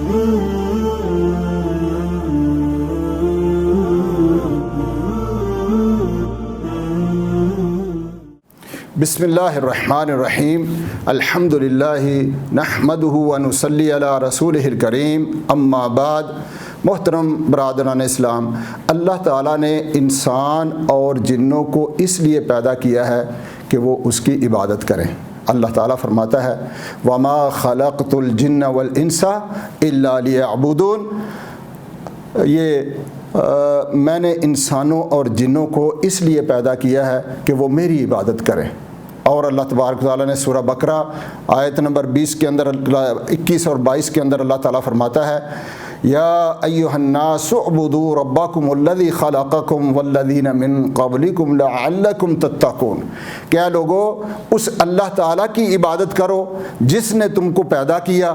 بسم اللہ الرحمن الرحیم الحمدللہ نحمدہ ونصلی علی رسولہ الکریم اما بعد۔ محترم برادران اسلام، اللہ تعالیٰ نے انسان اور جنوں کو اس لیے پیدا کیا ہے کہ وہ اس کی عبادت کریں۔ اللہ تعالیٰ فرماتا ہے وما خلقت الجن والانس الا لیعبدون، میں نے انسانوں اور جنوں کو اس لیے پیدا کیا ہے کہ وہ میری عبادت کریں۔ اور اللہ تبارک تعالیٰ نے سورہ بقرہ آیت نمبر 20 کے اندر 21 اور 22 کے اندر اللہ تعالیٰ فرماتا ہے یا ایھا الناس اعبدوا ربکم الذی خلقکم والذین من قبلکم لعلکم تتقون، کیا لوگو اس اللہ تعالیٰ کی عبادت کرو جس نے تم کو پیدا کیا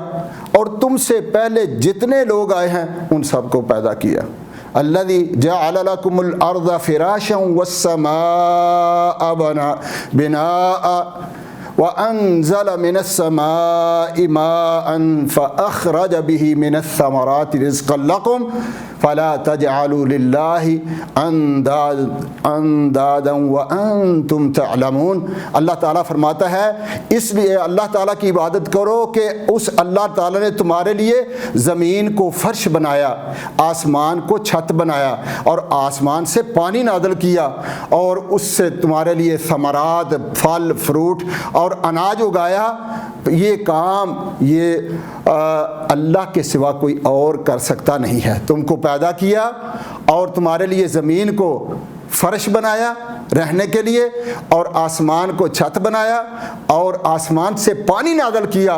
اور تم سے پہلے جتنے لوگ آئے ہیں ان سب کو پیدا کیا۔ الذی جعل لکم الارض فراشا والسماء بناء وانزل من السماء ماء فاخرج به من الثمرات رزقا لکم فلا تجعلوا للہ اندادا وانتم تعلمون۔ اللہ تعالیٰ فرماتا ہے اس لیے اللہ تعالیٰ کی عبادت کرو کہ اس اللہ تعالیٰ نے تمہارے لیے زمین کو فرش بنایا، آسمان کو چھت بنایا اور آسمان سے پانی نازل کیا اور اس سے تمہارے لیے ثمرات، پھل فروٹ اور اناج اگایا۔ یہ کام اللہ کے سوا کوئی اور کر سکتا نہیں ہے۔ تم کو پیدا کیا اور تمہارے لیے زمین کو فرش بنایا رہنے کے لیے اور آسمان کو چھت بنایا اور آسمان سے پانی نازل کیا۔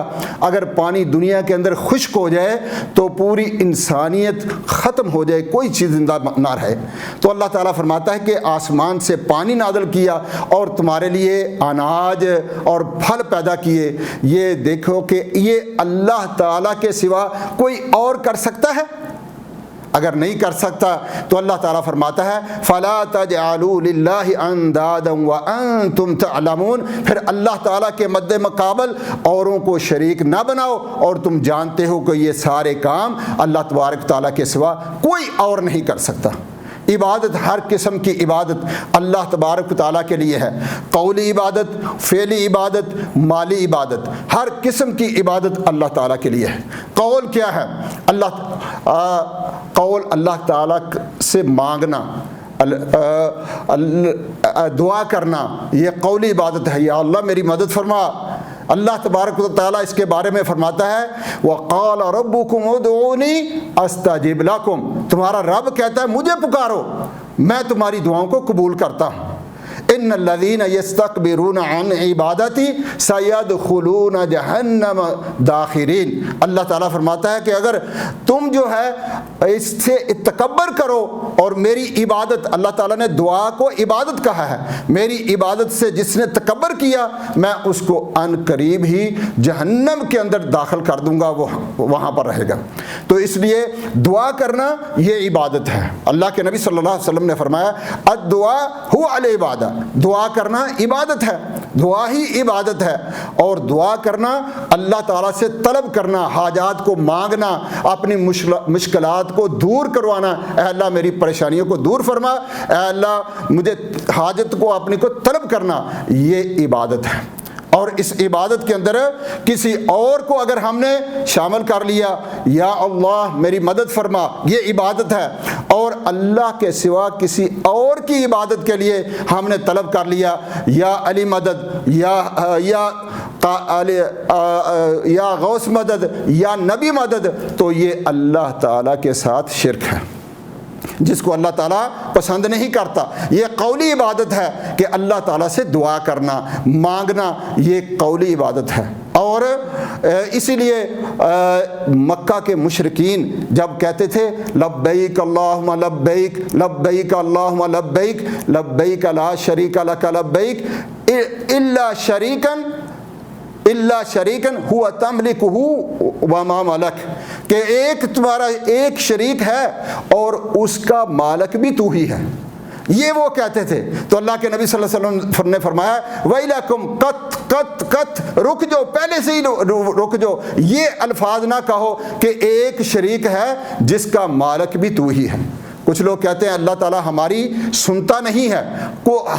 اگر پانی دنیا کے اندر خشک ہو جائے تو پوری انسانیت ختم ہو جائے، کوئی چیز زندہ نہ رہے۔ تو اللہ تعالیٰ فرماتا ہے کہ آسمان سے پانی نازل کیا اور تمہارے لیے اناج اور پھل پیدا کیے۔ یہ دیکھو کہ یہ اللہ تعالیٰ کے سوا کوئی اور کر سکتا ہے؟ اگر نہیں کر سکتا تو اللہ تعالیٰ فرماتا ہے فَلَا تَجْعَلُوا لِلَّهِ أَنْدَادًا وَأَنْتُمْ تَعْلَمُونَ، پھر اللہ تعالیٰ کے مد مقابل اوروں کو شریک نہ بناؤ اور تم جانتے ہو کہ یہ سارے کام اللہ تبارک تعالیٰ کے سوا کوئی اور نہیں کر سکتا۔ عبادت، ہر قسم کی عبادت اللہ تبارک تعالیٰ کے لیے ہے۔ قولی عبادت، فعلی عبادت، مالی عبادت، ہر قسم کی عبادت اللہ تعالیٰ کے لیے ہے۔ قول کیا ہے؟ قول اللہ تعالیٰ سے مانگنا، دعا کرنا، یہ قولی عبادت ہے۔ یا اللہ میری مدد فرما۔ اللہ تبارک و تعالیٰ اس کے بارے میں فرماتا ہے وَقَالَ رَبُّكُمْ ادْعُونِي أَسْتَجِبْ لَكُمْ، تمہارا رب کہتا ہے مجھے پکارو میں تمہاری دعاؤں کو قبول کرتا ہوں۔ ان الذین یستکبرون عن عبادتی سیدخلون جہنم داخرین، اللہ تعالیٰ فرماتا ہے کہ اگر تم جو ہے اس سے تکبر کرو اور میری عبادت، اللہ تعالیٰ نے دعا کو عبادت کہا ہے، میری عبادت سے جس نے تکبر کیا میں اس کو ان قریب ہی جہنم کے اندر داخل کر دوں گا، وہ وہاں پر رہے گا۔ تو اس لیے دعا کرنا یہ عبادت ہے۔ اللہ کے نبی صلی اللہ علیہ وسلم نے فرمایا الدعاء هو العبادہ، دعا کرنا عبادت ہے، دعا ہی عبادت ہے۔ اور دعا کرنا اللہ تعالیٰ سے طلب کرنا، حاجات کو مانگنا، اپنی مشکلات کو دور کروانا، اے اللہ میری پریشانیوں کو دور فرما، اے اللہ مجھے حاجت کو اپنی کو طلب کرنا، یہ عبادت ہے۔ اور اس عبادت کے اندر کسی اور کو اگر ہم نے شامل کر لیا، یا اللہ میری مدد فرما، یہ عبادت ہے۔ اور اللہ کے سوا کسی اور کی عبادت کے لیے ہم نے طلب کر لیا یا علی مدد یا غوث مدد یا نبی مدد، تو یہ اللہ تعالیٰ کے ساتھ شرک ہے، جس کو اللہ تعالیٰ پسند نہیں کرتا۔ یہ قولی عبادت ہے کہ اللہ تعالیٰ سے دعا کرنا، مانگنا، یہ قولی عبادت ہے۔ اور اسی لیے مکہ کے مشرکین جب کہتے تھے لبیک اللہم لبیک، لبیک اللہم لبیک، لبیک لا شریک لک لبیک الا شریکن ہوا تملکہ وما ملک، کہ ایک تمہارا ایک شریک ہے اور اس کا مالک بھی تو ہی ہے، یہ وہ کہتے تھے۔ تو اللہ کے نبی صلی اللہ علیہ وسلم نے فرمایا ویلکم قد قط قط رک جاؤ، پہلے سے ہی رک جاؤ، یہ الفاظ نہ کہو کہ ایک شریک ہے جس کا مالک بھی تو ہی ہے۔ کچھ لوگ کہتے ہیں اللہ تعالیٰ ہماری سنتا نہیں ہے،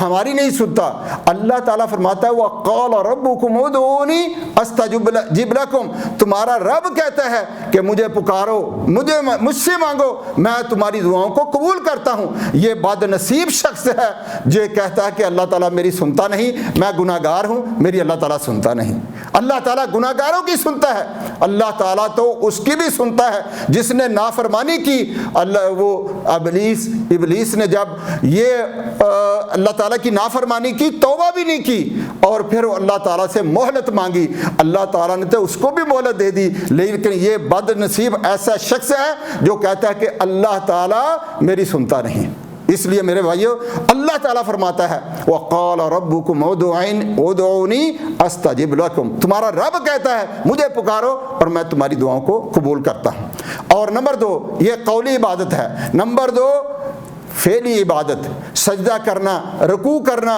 ہماری نہیں سنتا۔ اللہ تعالیٰ فرماتا ہے وَقَالَ رَبُّكُمْ اُدْعُونِي أَسْتَجِبْ لَكُمْ، تمہارا رب کہتا ہے کہ مجھے پکارو، مجھ سے مانگو، میں تمہاری دعاؤں کو قبول کرتا ہوں۔ یہ بد نصیب شخص ہے جو کہتا ہے کہ اللہ تعالیٰ میری سنتا نہیں، میں گناہ گار ہوں، میری اللہ تعالیٰ سنتا نہیں۔ اللہ تعالیٰ گناہ گاروں کی سنتا ہے، اللہ تعالیٰ تو اس کی بھی سنتا ہے جس نے نافرمانی کی۔ وہ ابلیس نے جب یہ اللہ تعالیٰ کی نافرمانی کی، توبہ بھی نہیں کی، اور پھر اللہ تعالیٰ سے مہلت مانگی، اللہ تعالیٰ نے تو اس کو بھی مہلت دے دی۔ لیکن یہ بد نصیب ایسا شخص ہے جو کہتا ہے کہ اللہ تعالیٰ میری سنتا نہیں۔ اس لیے میرے بھائیو، اللہ تعالیٰ فرماتا ہے وَقَالَ رَبُّكُمْ اُدْعُونِي أَسْتَجِبْ لَكُمْ، تمہارا رب کہتا ہے مجھے پکارو اور میں تمہاری دعاؤں کو قبول کرتا ہوں۔ اور نمبر 2 یہ قولی عبادت ہے۔ نمبر 2 فعلی عبادت، سجدہ کرنا، رکوع کرنا،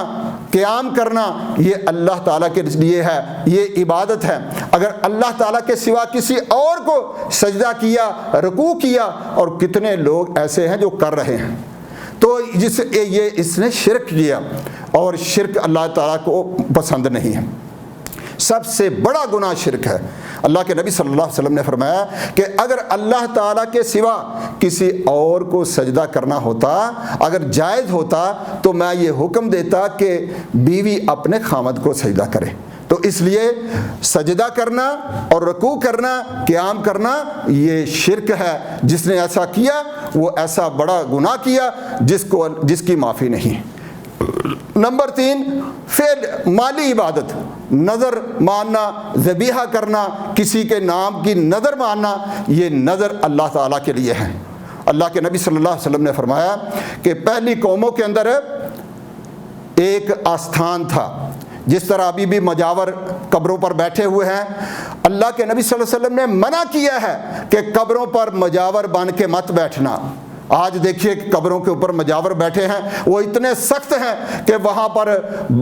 قیام کرنا، یہ اللہ تعالیٰ کے لیے ہے، یہ عبادت ہے۔ اگر اللہ تعالیٰ کے سوا کسی اور کو سجدہ کیا، رکوع کیا، اور کتنے لوگ ایسے ہیں جو کر رہے ہیں، تو اس نے شرک کیا، اور شرک اللہ تعالیٰ کو پسند نہیں ہے۔ سب سے بڑا گناہ شرک ہے۔ اللہ کے نبی صلی اللہ علیہ وسلم نے فرمایا کہ اگر اللہ تعالیٰ کے سوا کسی اور کو سجدہ کرنا ہوتا، اگر جائز ہوتا، تو میں یہ حکم دیتا کہ بیوی اپنے خامد کو سجدہ کرے۔ تو اس لیے سجدہ کرنا اور رکوع کرنا، قیام کرنا، یہ شرک ہے۔ جس نے ایسا کیا وہ ایسا بڑا گناہ کیا جس کی معافی نہیں۔ نمبر 3 فعل مالی عبادت، نظر ماننا، ذبیحہ کرنا، کسی کے نام کی نظر ماننا، یہ نظر اللہ تعالیٰ کے لیے ہے۔ اللہ کے نبی صلی اللہ علیہ وسلم نے فرمایا کہ پہلی قوموں کے اندر ایک آستھان تھا، جس طرح ابھی بھی مجاور قبروں پر بیٹھے ہوئے ہیں۔ اللہ کے نبی صلی اللہ علیہ وسلم نے منع کیا ہے کہ قبروں پر مجاور بن کے مت بیٹھنا۔ آج دیکھیے کہ قبروں کے اوپر مجاور بیٹھے ہیں، وہ اتنے سخت ہیں کہ وہاں پر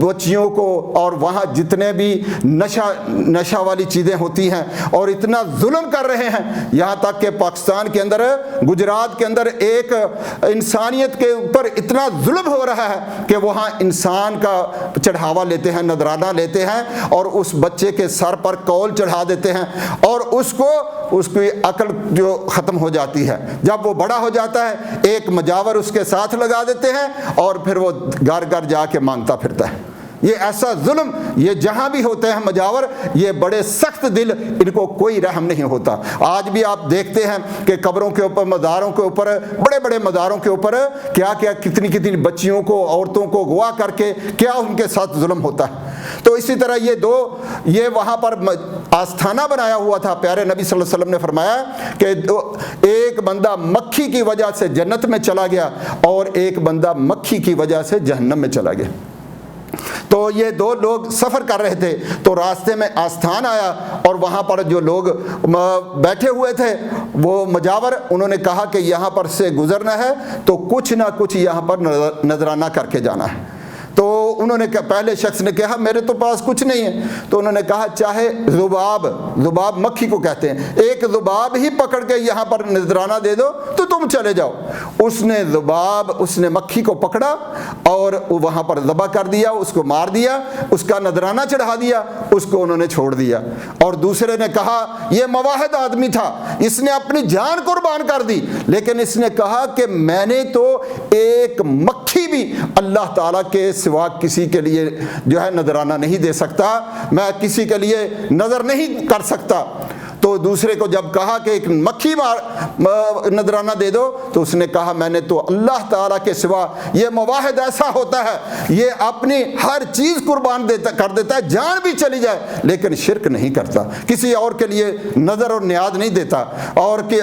بچیوں کو اور وہاں جتنے بھی نشہ والی چیزیں ہوتی ہیں، اور اتنا ظلم کر رہے ہیں، یہاں تک کہ پاکستان کے اندر، گجرات کے اندر ایک انسانیت کے اوپر اتنا ظلم ہو رہا ہے کہ وہاں انسان کا چڑھاوا لیتے ہیں، نذرانہ لیتے ہیں، اور اس بچے کے سر پر کول چڑھا دیتے ہیں، اور اس کی عقل جو ختم ہو جاتی ہے۔ جب وہ بڑا ہو جاتا ہے، ایک مجاور اس کے ساتھ لگا دیتے ہیں، اور پھر وہ گھر گھر جا کے مانگتا پھرتا ہے۔ یہ ایسا ظلم، یہ جہاں بھی ہوتے ہیں مجاور، یہ بڑے سخت دل، ان کو کوئی رحم نہیں ہوتا۔ آج بھی آپ دیکھتے ہیں کہ قبروں کے اوپر، مزاروں کے اوپر، بڑے بڑے مزاروں کے اوپر کیا کتنی بچیوں کو، عورتوں کو اغوا کر کے کیا ان کے ساتھ ظلم ہوتا ہے۔ تو اسی طرح یہ وہاں پر آستھانہ بنایا ہوا تھا۔ پیارے نبی صلی اللہ علیہ وسلم نے فرمایا کہ ایک بندہ مکھی کی وجہ سے جنت میں چلا گیا، اور ایک بندہ مکھی کی وجہ سے جہنم میں چلا گیا۔ تو یہ 2 لوگ سفر کر رہے تھے، تو راستے میں آستھان آیا، اور وہاں پر جو لوگ بیٹھے ہوئے تھے وہ مجاور، انہوں نے کہا کہ یہاں پر سے گزرنا ہے تو کچھ نہ کچھ یہاں پر نذرانہ کر کے جانا ہے۔ تو انہوں نے پہلے شخص نے کہا میرے تو پاس کچھ نہیں ہے، تو انہوں نے کہا چاہے ذباب مکھی کو کہتے ہیں، ایک ذباب ہی پکڑ کے یہاں پر نذرانہ دے دو تو تم چلے جاؤ۔ اس نے مکھی کو پکڑا اور وہاں پر ذبح کر دیا، اس کو مار دیا، اس کا نذرانہ چڑھا دیا، اس کو انہوں نے چھوڑ دیا۔ اور دوسرے نے کہا یہ مواحد آدمی تھا، اس نے اپنی جان قربان کر دی، لیکن اس نے کہا کہ میں نے تو ایک مکھی بھی اللہ تعالیٰ کے سوا کسی کے لیے جو ہے نذرانہ نہیں دے سکتا، میں کسی کے لیے نظر نہیں کر سکتا۔ تو دوسرے کو جب کہا کہ ایک مکھی نذرانہ دے دو، تو اس نے کہا میں نے تو اللہ تعالیٰ کے سوا، یہ مواحد ایسا ہوتا ہے، یہ اپنی ہر چیز قربان کر دیتا ہے، جان بھی چلی جائے لیکن شرک نہیں کرتا، کسی اور کے لیے نظر اور نیاز نہیں دیتا۔ اور کہ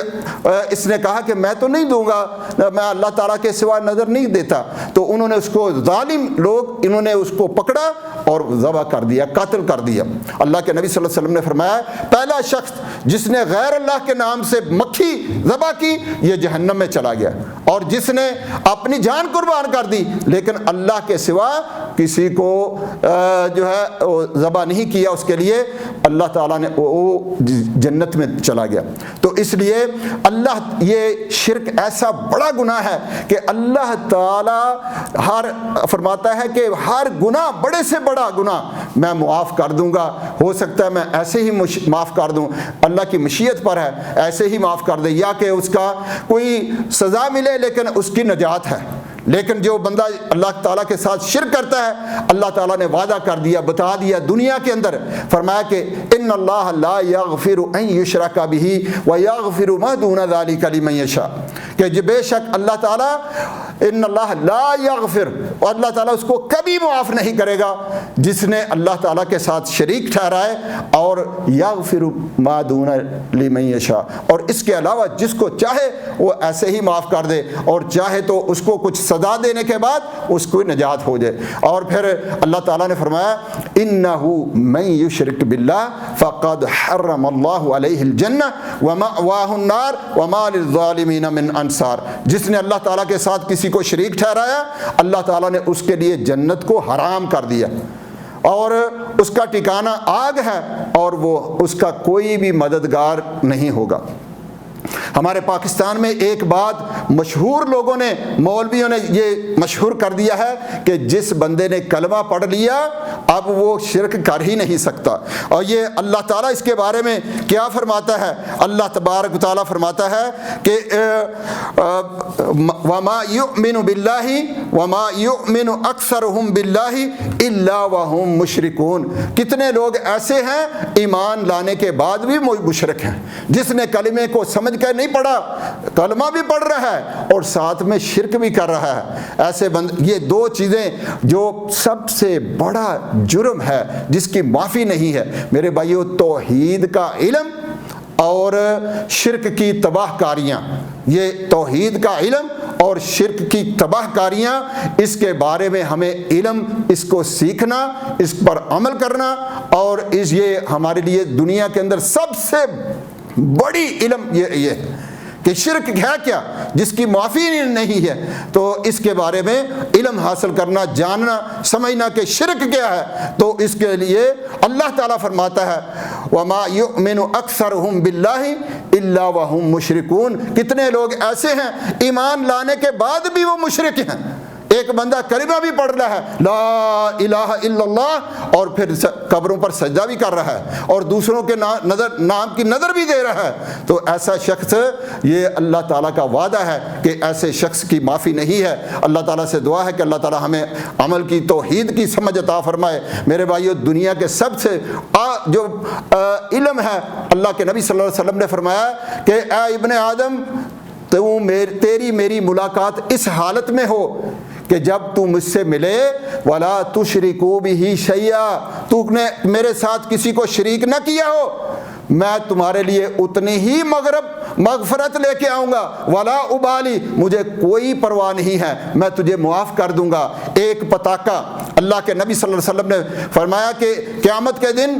اس نے کہا کہ میں تو نہیں دوں گا، میں اللہ تعالیٰ کے سوا نظر نہیں دیتا۔ تو انہوں نے اس کو، ظالم لوگ، انہوں نے اس کو پکڑا اور ذبح کر دیا، قتل کر دیا۔ اللہ کے نبی صلی اللہ علیہ وسلم نے فرمایا پہلا شخص جس نے غیر اللہ کے نام سے مکھی ذبح کی، یہ جہنم میں چلا گیا، اور جس نے اپنی جان قربان کر دی لیکن اللہ کے سوا کسی کو جو ہے ذبح نہیں کیا اس کے لیے اللہ تعالیٰ نے وہ جنت میں چلا گیا۔ تو اس لیے اللہ، یہ شرک ایسا بڑا گناہ ہے کہ اللہ تعالیٰ فرماتا ہے کہ ہر گناہ، بڑے سے بڑا گناہ میں معاف کر دوں گا، ہو سکتا ہے میں ایسے ہی معاف کر دوں، اللہ کی مشیت پر ہے، ایسے ہی معاف کر دے، یا کہ اس کا کوئی سزا ملے لیکن اس کی نجات ہے۔ لیکن جو بندہ اللہ تعالیٰ کے ساتھ شرک کرتا ہے، اللہ تعالیٰ نے وعدہ کر دیا، بتا دیا دنیا کے اندر، فرمایا کہ ان اللہ لا یغفر ان یشرک بہ ویغفر ما دون ذلک لمن یشاء، کہ بے شک اللہ تعالیٰ، ان اللہ لا یغفر، اور اللہ تعالیٰ اس کو کبھی معاف نہیں کرے گا جس نے اللہ تعالیٰ کے ساتھ شریک ٹھہرائے، اور یغفر ما دون لمن یشاء، اور اس کے علاوہ جس کو چاہے وہ ایسے ہی معاف کر دے، اور چاہے تو اس کو کچھ سزا دینے کے بعد اس کو نجات ہو جائے۔ اور پھر اللہ تعالیٰ نے فرمایا انہ من یشرک باللہ فقد حرم اللہ علیہ الجنہ ومأواہ النار وما للظالمین من انصار، جس نے اللہ تعالیٰ کے ساتھ کسی کو شریک ٹھہرایا، اللہ تعالیٰ نے اس کے لیے جنت کو حرام کر دیا، اور اس کا ٹھکانہ آگ ہے، اور وہ اس کا کوئی بھی مددگار نہیں ہوگا۔ ہمارے پاکستان میں ایک بات مشہور لوگوں نے، مولویوں نے یہ مشہور کر دیا ہے کہ جس بندے نے کلمہ پڑھ لیا اب وہ شرک کر ہی نہیں سکتا، اور یہ اللہ تعالیٰ اس کے بارے میں کیا فرماتا ہے؟ اللہ تبارک و تعالیٰ فرماتا ہے کہ وما یؤمن باللہ وما یؤمن اکثرہم باللہ الا وہم مشرکون، کتنے لوگ ایسے ہیں ایمان لانے کے بعد بھی مشرک ہیں، جس نے کلمے کو سمجھ کر نہیں پڑھا، کلمہ بھی پڑھ رہا ہے اور ساتھ میں شرک بھی کر رہا ہے۔ ایسے یہ دو چیزیں جو سب سے بڑا جرم ہے جس کی معافی نہیں ہے میرے بھائیو، توحید کا علم اور شرک کی تباہ کاریاں، یہ توحید کا علم اور شرک کی تباہ کاریاں، اس کے بارے میں ہمیں علم، اس کو سیکھنا، اس پر عمل کرنا، اور یہ ہمارے لیے دنیا کے اندر سب سے بڑی علم یہ کہ شرک ہے کیا، جس کی معافی نہیں ہے، تو اس کے بارے میں علم حاصل کرنا، جاننا، سمجھنا کہ شرک کیا ہے۔ تو اس کے لیے اللہ تعالیٰ فرماتا ہے وما یؤمن اکثرہم باللہ الا وہم مشرکون، کتنے لوگ ایسے ہیں ایمان لانے کے بعد بھی وہ مشرک ہیں۔ ایک بندہ کلمہ بھی پڑھ رہا ہے لا الہ الا اللہ، اور پھر قبروں پر سجدہ بھی کر رہا ہے، اور دوسروں کے نام کی نظر بھی دے رہا ہے، تو ایسا شخص، یہ اللہ تعالیٰ کا وعدہ ہے کہ ایسے شخص کی معافی نہیں ہے۔ اللہ تعالیٰ سے دعا ہے کہ اللہ تعالیٰ ہمیں عمل کی، توحید کی سمجھ عطا فرمائے۔ میرے بھائیو، دنیا کے سب سے جو علم ہے، اللہ کے نبی صلی اللہ علیہ وسلم نے فرمایا کہ اے ابن آدم، تیری میری ملاقات اس حالت میں ہو کہ جب تو مجھ سے ملے وَلَا تُشْرِكُوا بِهِ شَيْئًا، تو نے میرے ساتھ کسی کو شریک نہ کیا ہو، میں تمہارے لیے اتنی ہی مغفرت لے کے آؤں گا، وَلَا أُبَالِي، مجھے کوئی پرواہ نہیں ہے، میں تجھے معاف کر دوں گا۔ ایک پتاکہ، اللہ کے نبی صلی اللہ علیہ وسلم نے فرمایا کہ قیامت کے دن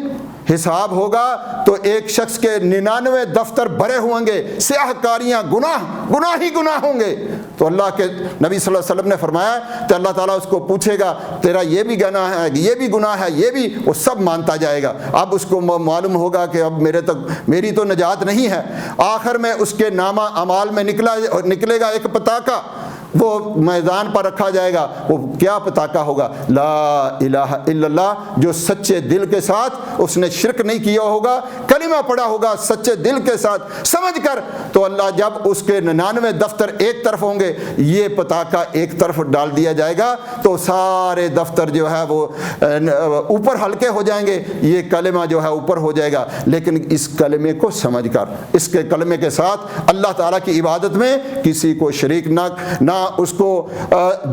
حساب ہوگا تو ایک شخص کے 99 دفتر بھرے ہوں گے، سیاہ کاریاں، گناہ ہی گناہ ہوں گے۔ تو اللہ کے نبی صلی اللہ علیہ وسلم نے فرمایا کہ اللہ تعالیٰ اس کو پوچھے گا تیرا یہ بھی گناہ ہے، یہ بھی گناہ ہے، یہ بھی، وہ سب مانتا جائے گا۔ اب اس کو معلوم ہوگا کہ اب میری تو نجات نہیں ہے۔ آخر میں اس کے نامہ اعمال میں نکلے گا ایک پتاکہ، وہ میدان پر رکھا جائے گا۔ وہ کیا پتاکہ ہوگا؟ لا الہ الا اللہ، جو سچے دل کے ساتھ اس نے شرک نہیں کیا ہوگا، کلمہ پڑھا ہوگا سچے دل کے ساتھ سمجھ کر، تو اللہ جب اس کے 99 دفتر ایک طرف ہوں گے، یہ پتاکہ ایک طرف ڈال دیا جائے گا، تو سارے دفتر جو ہے وہ اوپر ہلکے ہو جائیں گے، یہ کلمہ جو ہے اوپر ہو جائے گا۔ لیکن اس کلمے کو سمجھ کر، اس کے کلمے کے ساتھ اللہ تعالیٰ کی عبادت میں کسی کو شریک نہ اس کو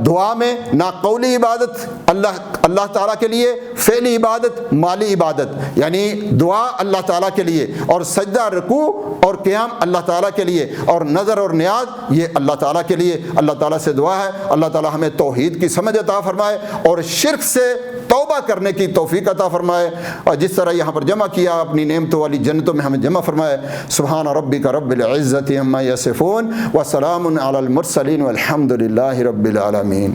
دعا میں، نہ قولی عبادت اللہ تعالیٰ کے لیے، فعلی عبادت، مالی عبادت، یعنی دعا اللہ تعالیٰ کے لیے، اور سجدہ، رکوع اور قیام اللہ تعالیٰ کے لیے، اور نظر اور نیاز یہ اللہ تعالیٰ کے لیے۔ اللہ تعالیٰ سے دعا ہے اللہ تعالیٰ ہمیں توحید کی سمجھ عطا فرمائے اور شرک سے توبہ کرنے کی توفیق عطا فرمائے، اور جس طرح یہاں پر جمع کیا اپنی نعمتوں والی جنتوں میں ہمیں جمع فرمائے۔ سبحان ربک رب العزت عما یصفون وسلام علی المرسلین والحمد للہ رب العالمین۔